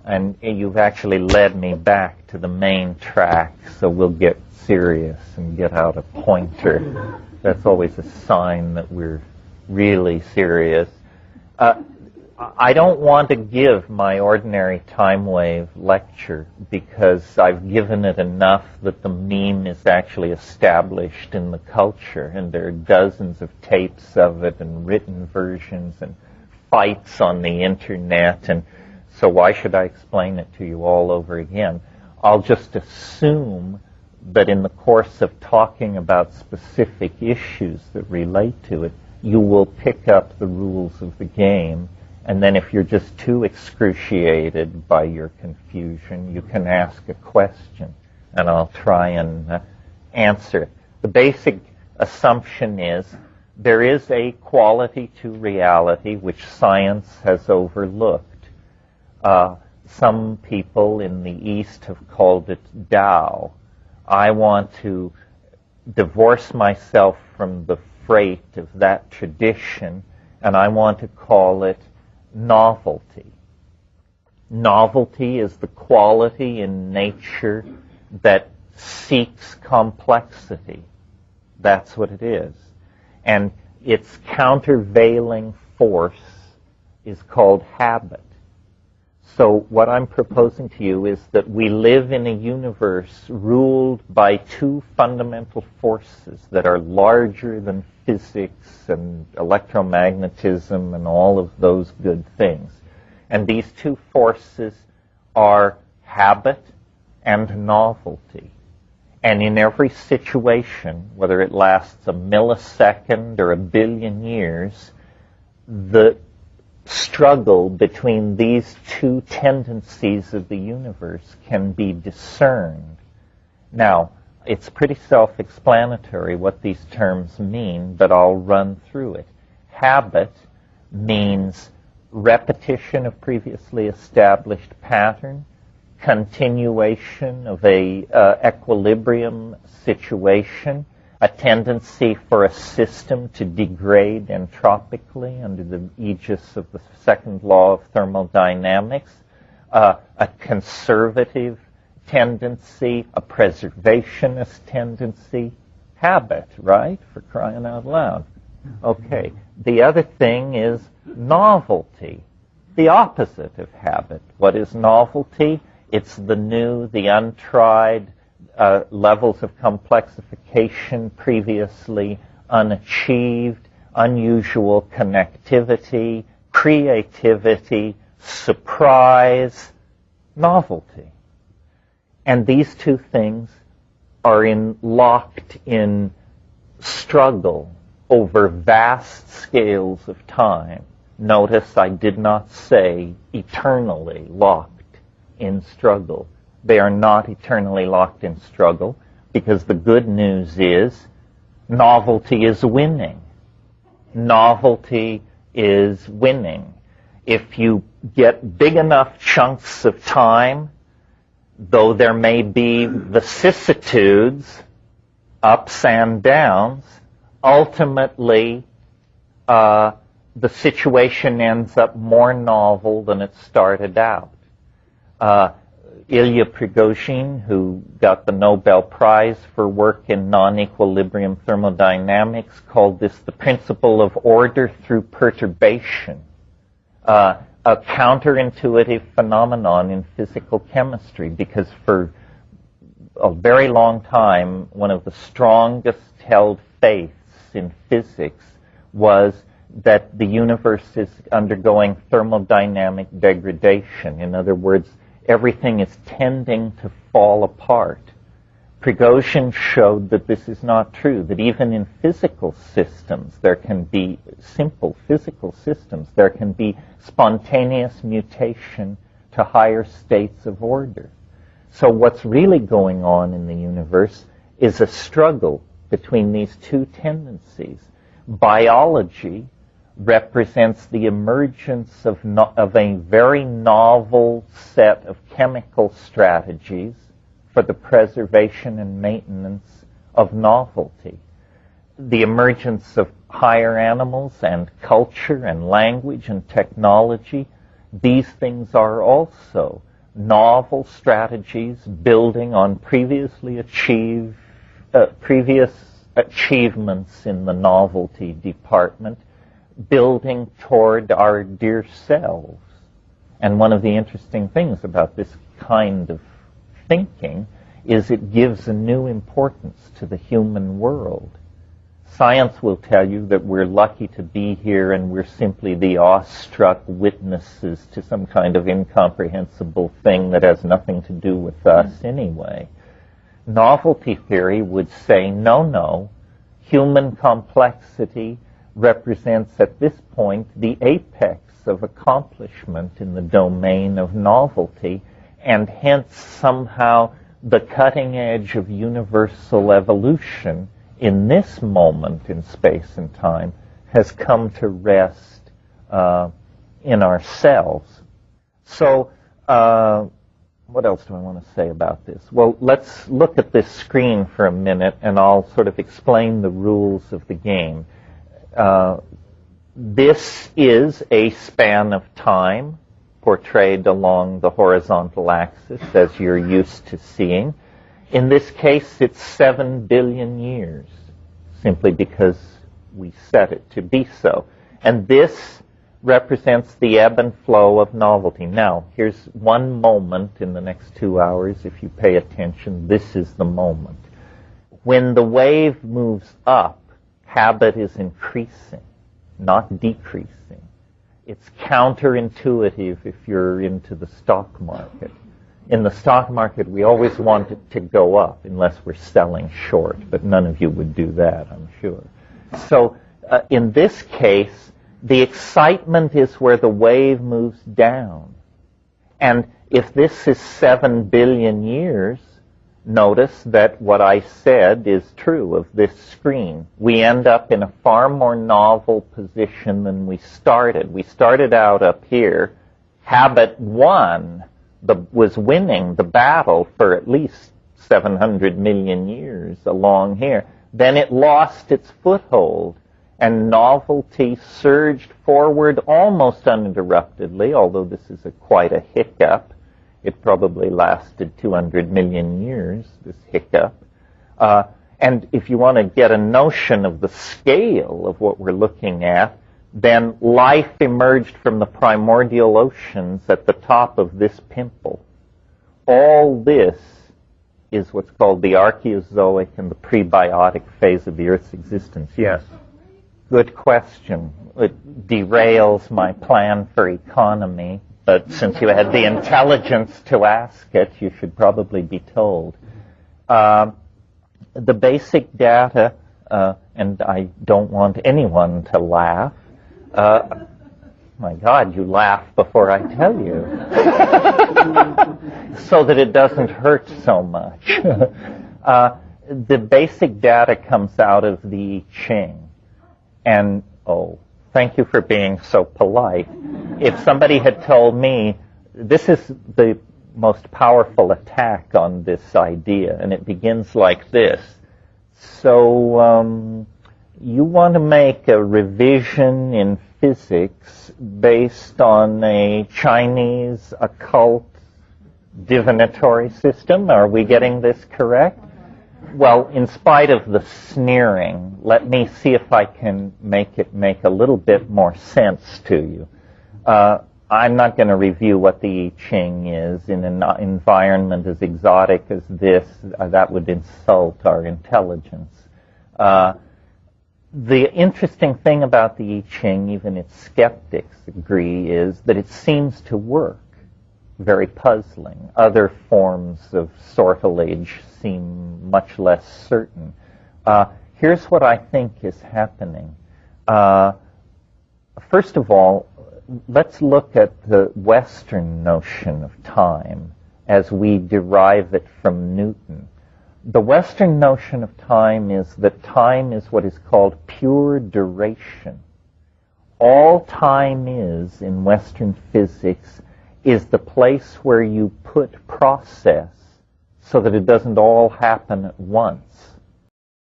And you've actually led me back to the main track, so we'll get serious and get out a pointer. That's always a sign that we're really serious. I don't want to give my ordinary time wave lecture because I've given it enough that the meme is actually established in the culture, and there are dozens of tapes of it and written versions and fights on the internet, and so why should I explain it to you all over again? I'll just assume that in the course of talking about specific issues that relate to it, you will pick up the rules of the game. And then if you're just too excruciated by your confusion, you can ask a question, and I'll try and answer it. The basic assumption is there is a quality to reality which science has overlooked. Some people in the East have called it Tao. I want to divorce myself from the freight of that tradition, and I want to call it novelty. Novelty is the quality in nature that seeks complexity. That's what it is. And its countervailing force is called habit. So what I'm proposing to you is that we live in a universe ruled by two fundamental forces that are larger than physics and electromagnetism and all of those good things. And these two forces are habit and novelty. And in every situation, whether it lasts a millisecond or a billion years, the struggle between these two tendencies of the universe can be discerned. Now, it's pretty self-explanatory what these terms mean, but I'll run through it. Habit means repetition of previously established pattern, continuation of a equilibrium situation, a tendency for a system to degrade entropically under the aegis of the second law of thermodynamics, a conservative tendency, a preservationist tendency, habit, right? For crying out loud. Okay. The other thing is novelty, the opposite of habit. What is novelty? It's the new, the untried, levels of complexification previously unachieved, unusual connectivity, creativity, surprise, novelty. And these two things are locked in struggle over vast scales of time. Notice I did not say eternally locked in struggle. They are not eternally locked in struggle, because the good news is novelty is winning. Novelty is winning. If you get big enough chunks of time, though there may be vicissitudes, ups and downs, ultimately the situation ends up more novel than it started out. Ilya Prigozhin, who got the Nobel Prize for work in non-equilibrium thermodynamics, called this the principle of order through perturbation, a counterintuitive phenomenon in physical chemistry, because for a very long time, one of the strongest held faiths in physics was that the universe is undergoing thermodynamic degradation. In other words, everything is tending to fall apart. Prigozhin showed that this is not true, that even in physical systems, there can be simple physical systems, there can be spontaneous mutation to higher states of order. So what's really going on in the universe is a struggle between these two tendencies. Biology represents the emergence of a very novel set of chemical strategies for the preservation and maintenance of novelty. The emergence of higher animals and culture and language and technology, these things are also novel strategies building on previous achievements in the novelty department, building toward our dear selves. And one of the interesting things about this kind of thinking is it gives a new importance to the human world. Science will tell you that we're lucky to be here and we're simply the awestruck witnesses to some kind of incomprehensible thing that has nothing to do with us anyway. Novelty theory would say, no, human complexity represents at this point the apex of accomplishment in the domain of novelty, and hence somehow the cutting edge of universal evolution in this moment in space and time has come to rest in ourselves. So, what else do I want to say about this? Well, let's look at this screen for a minute, and I'll sort of explain the rules of the game. This is a span of time portrayed along the horizontal axis, as you're used to seeing. In this case, it's 7 billion years, simply because we set it to be so. And this represents the ebb and flow of novelty. Now, here's one moment in the next 2 hours. If you pay attention, this is the moment. When the wave moves up, habit is increasing, not decreasing. It's counterintuitive if you're into the stock market. In the stock market, we always want it to go up unless we're selling short, but none of you would do that, I'm sure. So in this case, the excitement is where the wave moves down. And if this is 7 billion years, notice that what I said is true of this screen. We end up in a far more novel position than we started. We started out up here. Habit was winning the battle for at least 700 million years along here. Then it lost its foothold, and novelty surged forward almost uninterruptedly, although this is quite a hiccup. It probably lasted 200 million years, this hiccup. And if you want to get a notion of the scale of what we're looking at, then life emerged from the primordial oceans at the top of this pimple. All this is what's called the Archaeozoic and the prebiotic phase of the Earth's existence. Yes? Good question. It derails my plan for economy, but since you had the intelligence to ask it, you should probably be told. The basic data, and I don't want anyone to laugh. My God, you laugh before I tell you. So that it doesn't hurt so much. The basic data comes out of the I Ching. And, thank you for being so polite. If somebody had told me, this is the most powerful attack on this idea, and it begins like this. So, you want to make a revision in physics based on a Chinese occult divinatory system? Are we getting this correct? Well, in spite of the sneering, let me see if I can make it make a little bit more sense to you. I'm not going to review what the I Ching is in an environment as exotic as this. That would insult our intelligence. The interesting thing about the I Ching, even its skeptics agree, is that it seems to work. Very puzzling. Other forms of sortilege seem much less certain. Here's what I think is happening. First of all, let's look at the Western notion of time as we derive it from Newton. The Western notion of time is that time is what is called pure duration. All time is, in Western physics, is the place where you put process so that it doesn't all happen at once.